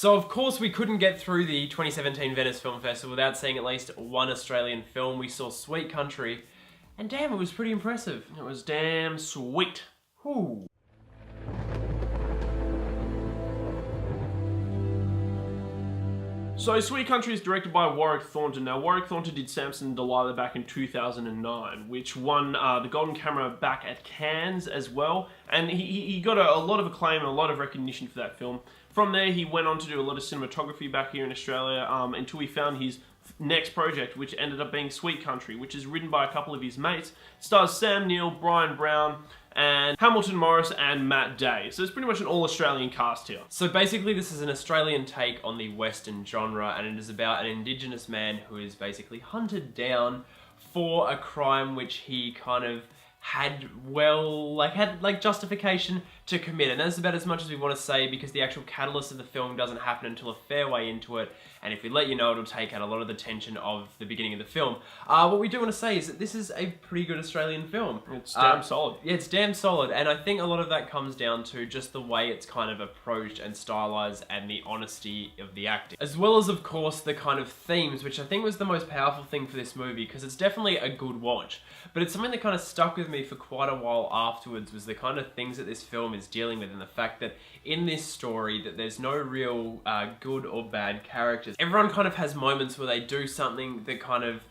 So of course we couldn't get through the 2017 Venice Film Festival without seeing at least one Australian film. We saw Sweet Country, and damn, it was pretty impressive. It was damn sweet. Ooh. So, Sweet Country is directed by Warwick Thornton. Now, Warwick Thornton did Samson and Delilah back in 2009, which won the Golden Camera back at Cannes as well. And he got a lot of acclaim and a lot of recognition for that film. From there, he went on to do a lot of cinematography back here in Australia until he found his next project, which ended up being Sweet Country, which is written by a couple of his mates. It stars Sam Neill, Bryan Brown, and Hamilton Morris and Matt Day. So it's pretty much an all-Australian cast here. So basically this is an Australian take on the Western genre, and it is about an Indigenous man who is basically hunted down for a crime which he kind of had justification to commit. And that's about as much as we want to say, because the actual catalyst of the film doesn't happen until a fair way into it, and if we let you know, it'll take out a lot of the tension of the beginning of the film. What we do want to say is that this is a pretty good Australian film. It's damn solid. Yeah, it's damn solid, and I think a lot of that comes down to just the way it's kind of approached and stylized, and the honesty of the acting. As well as, of course, the kind of themes, which I think was the most powerful thing for this movie, because it's definitely a good watch. But it's something that kind of stuck with me for quite a while afterwards, was the kind of things that this film is dealing with, and the fact that in this story that there's no real good or bad characters. Everyone kind of has moments where they do something that kind of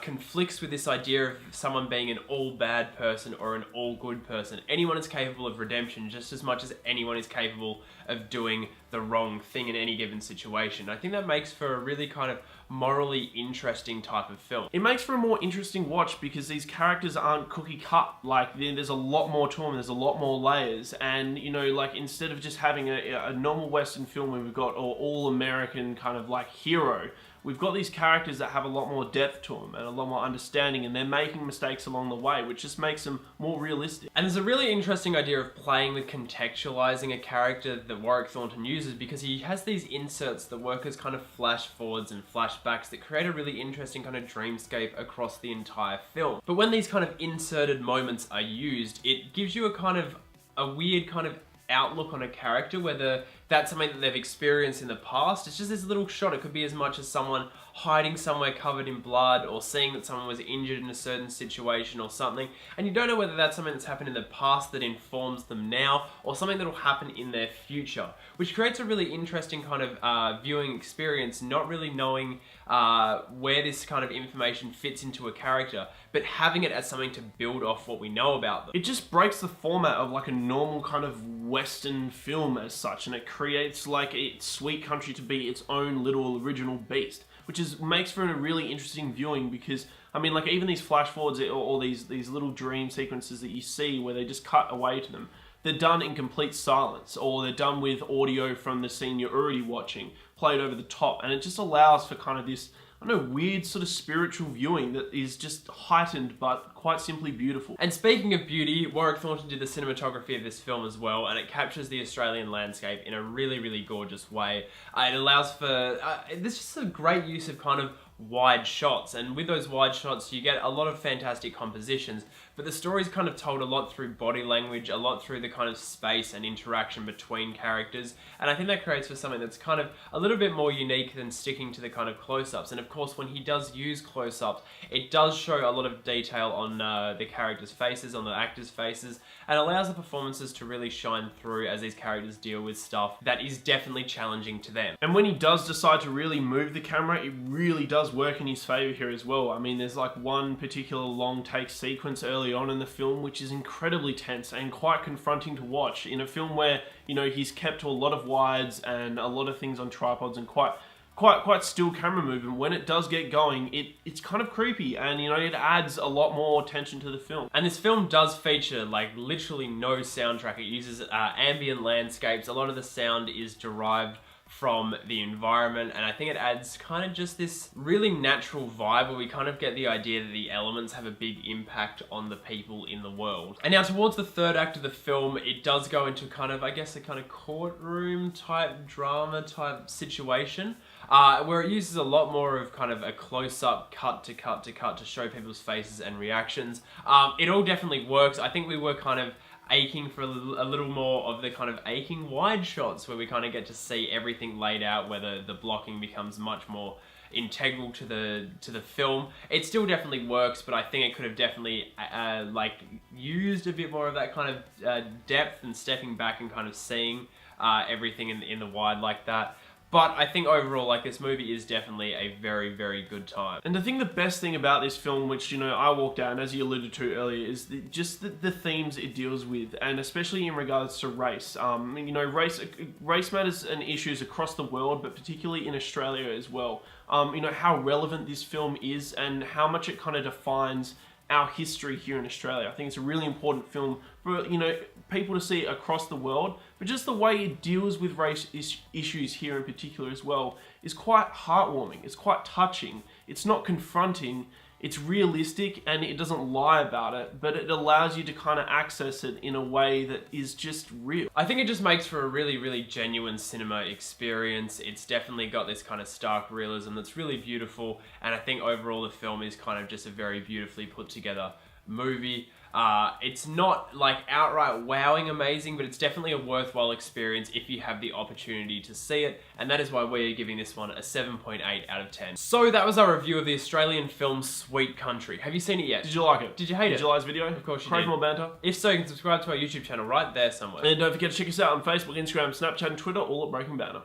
conflicts with this idea of someone being an all bad person or an all good person. Anyone is capable of redemption just as much as anyone is capable of doing the wrong thing in any given situation. I think that makes for a really kind of morally interesting type of film. It makes for a more interesting watch because these characters aren't cookie cut. Like, there's a lot more to them, there's a lot more layers, and you know, like, instead of just having a normal Western film where we've got an all-American kind of like hero, we've got these characters that have a lot more depth to them and a lot more understanding, and they're making mistakes along the way, which just makes them more realistic. And there's a really interesting idea of playing with contextualizing a character that Warwick Thornton uses, because he has these inserts that work as kind of flash forwards and flashbacks that create a really interesting kind of dreamscape across the entire film. But when these kind of inserted moments are used, it gives you a weird kind of outlook on a character, whether that's something that they've experienced in the past. It's just this little shot. It could be as much as someone hiding somewhere covered in blood, or seeing that someone was injured in a certain situation or something, and you don't know whether that's something that's happened in the past that informs them now, or something that will happen in their future, which creates a really interesting kind of viewing experience, not really knowing where this kind of information fits into a character, but having it as something to build off what we know about them. It just breaks the format of like a normal kind of Western film as such, and it creates like Sweet Country to be its own little original beast, which makes for a really interesting viewing, because I mean, like, even these flash forwards or these little dream sequences that you see where they just cut away to them, they're done in complete silence, or they're done with audio from the scene you're already watching played over the top, and it just allows for kind of this, I don't know, weird sort of spiritual viewing that is just heightened but quite simply beautiful. And speaking of beauty, Warwick Thornton did the cinematography of this film as well, and it captures the Australian landscape in a really, really gorgeous way. It allows for, there's just a great use of kind of wide shots, and with those wide shots you get a lot of fantastic compositions, but the story's kind of told a lot through body language, a lot through the kind of space and interaction between characters, and I think that creates for something that's kind of a little bit more unique than sticking to the kind of close-ups. And of course, when he does use close-ups, it does show a lot of detail on the characters' faces, on the actors' faces, and allows the performances to really shine through as these characters deal with stuff that is definitely challenging to them. And when he does decide to really move the camera, it really does work in his favor here as well. I mean, there's like one particular long take sequence early on in the film which is incredibly tense and quite confronting to watch in a film where, you know, he's kept to a lot of wides and a lot of things on tripods and quite still camera movement. When it does get going, it's kind of creepy, and you know, it adds a lot more tension to the film. And this film does feature like literally no soundtrack. It uses ambient landscapes. A lot of the sound is derived from the environment, and I think it adds kind of just this really natural vibe where we kind of get the idea that the elements have a big impact on the people in the world. And now towards the third act of the film, it does go into kind of, I guess, a kind of courtroom type drama type situation, where it uses a lot more of kind of a close-up cut to show people's faces and reactions. It all definitely works. I think we were kind of aching for a little more of the kind of aching wide shots where we kind of get to see everything laid out, where the blocking becomes much more integral to the film. It still definitely works, but I think it could have definitely like used a bit more of that kind of depth and stepping back and kind of seeing everything in the wide like that. But I think overall, like, this movie is definitely a very, very good time. And I think the best thing about this film, which, you know, I walked out, and as you alluded to earlier, is just the themes it deals with, and especially in regards to race. You know, race matters and issues across the world, but particularly in Australia as well. You know, how relevant this film is and how much it kind of defines our history here in Australia. I think it's a really important film for, you know, people to see across the world, but just the way it deals with race issues here in particular as well is quite heartwarming. It's quite touching. It's not confronting. It's realistic, and it doesn't lie about it, but it allows you to kind of access it in a way that is just real. I think it just makes for a really, really genuine cinema experience. It's definitely got this kind of stark realism that's really beautiful, and I think overall the film is kind of just a very beautifully put together movie. It's not like outright wowing amazing, but it's definitely a worthwhile experience if you have the opportunity to see it, and that is why we are giving this one a 7.8 out of 10. So that was our review of the Australian film Sweet Country. Have you seen it yet? Did you like it? Did you hate it? Did you like this video? Of course you Crave did. more banter? If so, you can subscribe to our YouTube channel right there somewhere. And don't forget to check us out on Facebook, Instagram, Snapchat, and Twitter, all at Breaking Banter.